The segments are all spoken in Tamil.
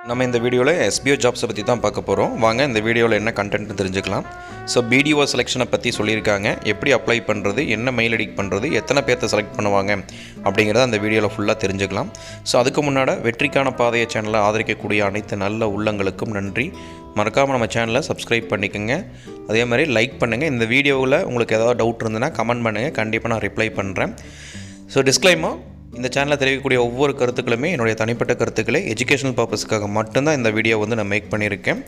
நம்ம இந்த வீடியோவில் SBO ஜாப்ஸை பற்றி தான் பார்க்க போகிறோம். வாங்க இந்த வீடியோவில் என்ன கண்டென்ட்னு தெரிஞ்சுக்கலாம். ஸோ BDO செலெக்ஷனை பற்றி சொல்லியிருக்காங்க. எப்படி அப்ளை பண்ணுறது, என்ன மெயில் ஐடிக்கு பண்ணுறது, எத்தனை பேர்த்தை செலக்ட் பண்ணுவாங்க அப்படிங்கிறத அந்த வீடியோவில் ஃபுல்லாக தெரிஞ்சுக்கலாம். ஸோ அதுக்கு முன்னாடி வெற்றிக்கான பாதையை சேனலை ஆதரிக்கக்கூடிய அனைத்து நல்ல உள்ளங்களுக்கும் நன்றி. மறக்காமல் நம்ம சேனலை சப்ஸ்கிரைப் பண்ணிக்கோங்க. அதே மாதிரி லைக் பண்ணுங்கள். இந்த வீடியோவில் உங்களுக்கு ஏதாவது டவுட் இருந்ததுன்னா கமெண்ட் பண்ணுங்கள். கண்டிப்பாக நான் ரிப்ளை பண்ணுறேன். ஸோ டிஸ்க்ளைமர், இந்த சேனலில் தெரிவிக்கக்கூடிய ஒவ்வொரு கருத்துக்களுமே என்னுடைய தனிப்பட்ட கருத்துக்களை எஜுகேஷனல் பர்பஸ்க்காக மட்டும்தான் இந்த வீடியோ நான் மேக் பண்ணியிருக்கேன்.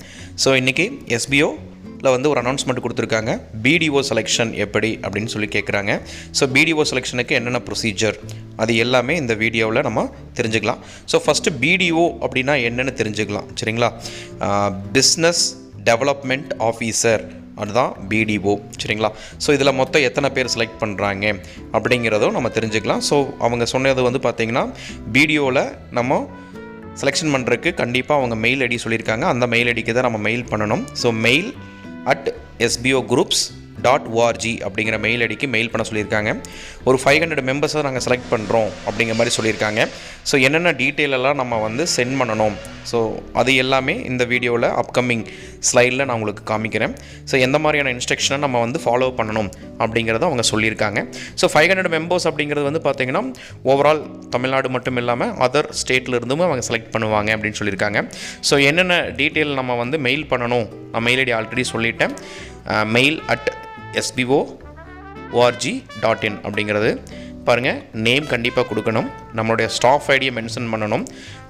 ஸோ இன்றைக்கி SBOவில் ஒரு அனௌன்ஸ்மெண்ட் கொடுத்துருக்காங்க. BDO செலெக்ஷன் எப்படி அப்படின்னு சொல்லி கேட்குறாங்க. ஸோ BDO செலெக்ஷனுக்கு என்னென்ன ப்ரொசீஜர் அது எல்லாமே இந்த வீடியோவில் நம்ம தெரிஞ்சுக்கலாம். ஸோ ஃபஸ்ட்டு BDO அப்படின்னா என்னென்னு தெரிஞ்சுக்கலாம். சரிங்களா? பிஸ்னஸ் டெவலப்மெண்ட் ஆஃபீஸர், அதுதான் BDO. சரிங்களா? ஸோ இதில் மொத்தம் எத்தனை பேர் செலக்ட் பண்ணுறாங்க அப்படிங்கிறதும் நம்ம தெரிஞ்சுக்கலாம். ஸோ அவங்க சொன்னது பார்த்திங்கன்னா BDOவில் நம்ம செலெக்ஷன் பண்ணுறதுக்கு கண்டிப்பாக அவங்க மெயில் ஐடி சொல்லியிருக்காங்க. அந்த மெயில் ஐடிக்கு தான் நம்ம மெயில் பண்ணணும். ஸோ mail@sbogroups.org அப்படிங்கிற மெயில் ஐடிக்கு மெயில் பண்ண சொல்லியிருக்காங்க. ஒரு 500 மெம்பர்ஸை நாங்கள் செலக்ட் பண்ணுறோம் அப்படிங்கிற மாதிரி சொல்லியிருக்காங்க. ஸோ என்னென்ன டீட்டெயிலெல்லாம் நம்ம சென்ட் பண்ணணும், ஸோ அது எல்லாமே இந்த வீடியோவில் அப்கமிங் ஸ்லைடில் நான் உங்களுக்கு காமிக்கிறேன். ஸோ எந்த மாதிரியான இன்ஸ்ட்ரக்ஷனை நம்ம ஃபாலோ பண்ணணும் அப்படிங்கிறத அவங்க சொல்லியிருக்காங்க. ஸோ 500 மெம்பர்ஸ் அப்படிங்கிறது பார்த்திங்கன்னா ஓவரால் தமிழ்நாடு மட்டும் இல்லாமல் அதர் ஸ்டேட்டில் இருந்தும் அவங்க செலக்ட் பண்ணுவாங்க அப்படின்னு சொல்லியிருக்காங்க. ஸோ என்னென்ன டீட்டெயில் நம்ம மெயில் பண்ணணும், நான் மெயில் ஐடி ஆல்ரெடி சொல்லிட்டேன். mail@sbogroups.org.in அப்படிங்கிறது பாருங்கள். நேம் கண்டிப்பாக கொடுக்கணும். நம்மளுடைய ஸ்டாஃப் ஐடியை மென்ஷன் பண்ணணும்.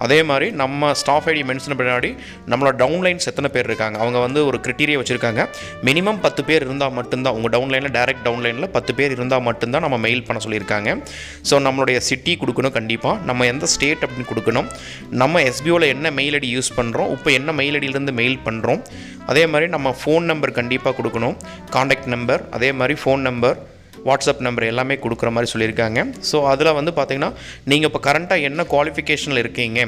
அதே மாதிரி நம்ம ஸ்டாஃப் ஐடி மென்ஷன் பின்னாடி நம்மளோட டவுன்லைன்ஸ் எத்தனை பேர் இருக்காங்க, அவங்க ஒரு கிரிட்டீரியா வச்சுருக்காங்க. மினிமம் 10 பேர் இருந்தால் மட்டும்தான், உங்கள் டவுன்லைனில் டைரக்ட் டவுன்லைனில் 10 பேர் இருந்தால் மட்டும்தான் நம்ம மெயில் பண்ண சொல்லியிருக்காங்க. ஸோ நம்மளுடைய சிட்டி கொடுக்கணும். கண்டிப்பாக நம்ம எந்த ஸ்டேட் அப்படின்னு கொடுக்கணும். நம்ம SBOவில் என்ன மெயில் ஐடி யூஸ் பண்ணுறோம், இப்போ என்ன மெயில் ஐடியிலேருந்து மெயில் பண்ணுறோம். அதே மாதிரி நம்ம ஃபோன் நம்பர் கண்டிப்பாக கொடுக்கணும். காண்டாக்ட் நம்பர், அதே மாதிரி ஃபோன் நம்பர், வாட்ஸ்அப் நம்பர் எல்லாமே கொடுக்குற மாதிரி சொல்லியிருக்காங்க. ஸோ அதில் பார்த்திங்கன்னா நீங்கள் இப்போ கரண்ட்டாக என்ன குவாலிஃபிகேஷனில் இருக்கீங்க,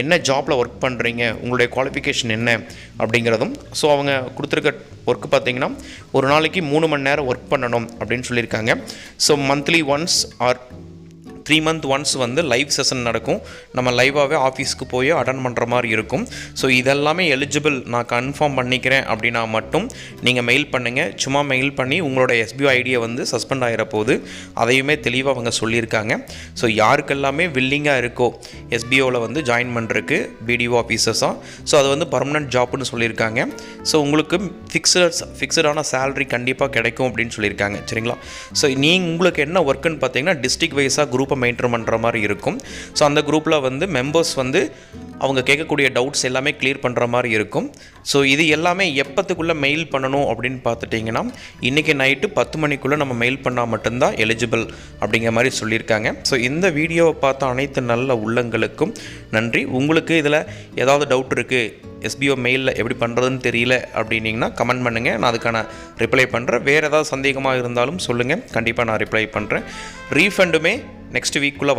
என்ன ஜாப்பில் ஒர்க் பண்ணுறீங்க, உங்களுடைய குவாலிஃபிகேஷன் என்ன அப்படிங்கிறதும். ஸோ அவங்க கொடுத்துருக்க ஒர்க்கு பார்த்திங்கன்னா ஒரு நாளைக்கு 3 மணி நேரம் ஒர்க் பண்ணணும் அப்படின்னு சொல்லியிருக்காங்க. So monthly once or 3 month once live session நடக்கும். நம்ம லைவாகவே ஆஃபீஸ்க்கு போய் அட்டன் பண்ணுற மாதிரி இருக்கும். ஸோ இதெல்லாமே எலிஜிபிள், நான் கன்ஃபார்ம் பண்ணிக்கிறேன் அப்படின்னா மட்டும் நீங்கள் மெயில் பண்ணுங்கள். சும்மா மெயில் பண்ணி உங்களோட SBO ஐடியை சஸ்பெண்ட் ஆகிற போது அதையுமே தெளிவாக அவங்க சொல்லியிருக்காங்க. ஸோ யாருக்கெல்லாமே வில்லிங்காக இருக்கோ SBOவில் ஜாயின் பண்ணுறதுக்கு BDO ஆஃபீஸர்ஸாக, ஸோ அது பர்மனெண்ட் ஜாப்னு சொல்லியிருக்காங்க. ஸோ உங்களுக்கு ஃபிக்ஸடான சேலரி கண்டிப்பாக கிடைக்கும் அப்படின்னு சொல்லியிருக்காங்க. சரிங்களா? ஸோ உங்களுக்கு என்ன ஒர்க்குன்னு பார்த்தீங்கன்னா டிஸ்ட்ரிக்ட் வைஸாக குரூப்பை மெயின்டைன் பண்ணுற மாதிரி இருக்கும். ஸோ அந்த குரூப்பில் மெம்பர்ஸ் அவங்க கேட்கக்கூடிய டவுட்ஸ் எல்லாமே கிளியர் பண்ணுற மாதிரி இருக்கும். ஸோ இது எல்லாமே எப்போத்துக்குள்ளே மெயில் பண்ணணும் அப்படின்னு பார்த்துட்டிங்கன்னா இன்றைக்கி நைட்டு 10 மணிக்குள்ளே நம்ம மெயில் பண்ணால் மட்டும்தான் எலிஜிபிள் அப்படிங்கிற மாதிரி சொல்லியிருக்காங்க. ஸோ இந்த வீடியோவை பார்த்த அனைத்து நல்ல உள்ளங்களுக்கும் நன்றி. உங்களுக்கு இதில் ஏதாவது டவுட் இருக்குது, SBO மெயிலில் எப்படி பண்ணுறதுன்னு தெரியல அப்படின்னிங்கன்னா கமெண்ட் பண்ணுங்கள், நான் அதுக்கான ரிப்ளை பண்ணுறேன். வேறு ஏதாவது சந்தேகமாக இருந்தாலும் சொல்லுங்கள், கண்டிப்பாக நான் ரிப்ளை பண்ணுறேன். ரீஃபண்டுமே நெக்ஸ்ட் வீக்குள்ளே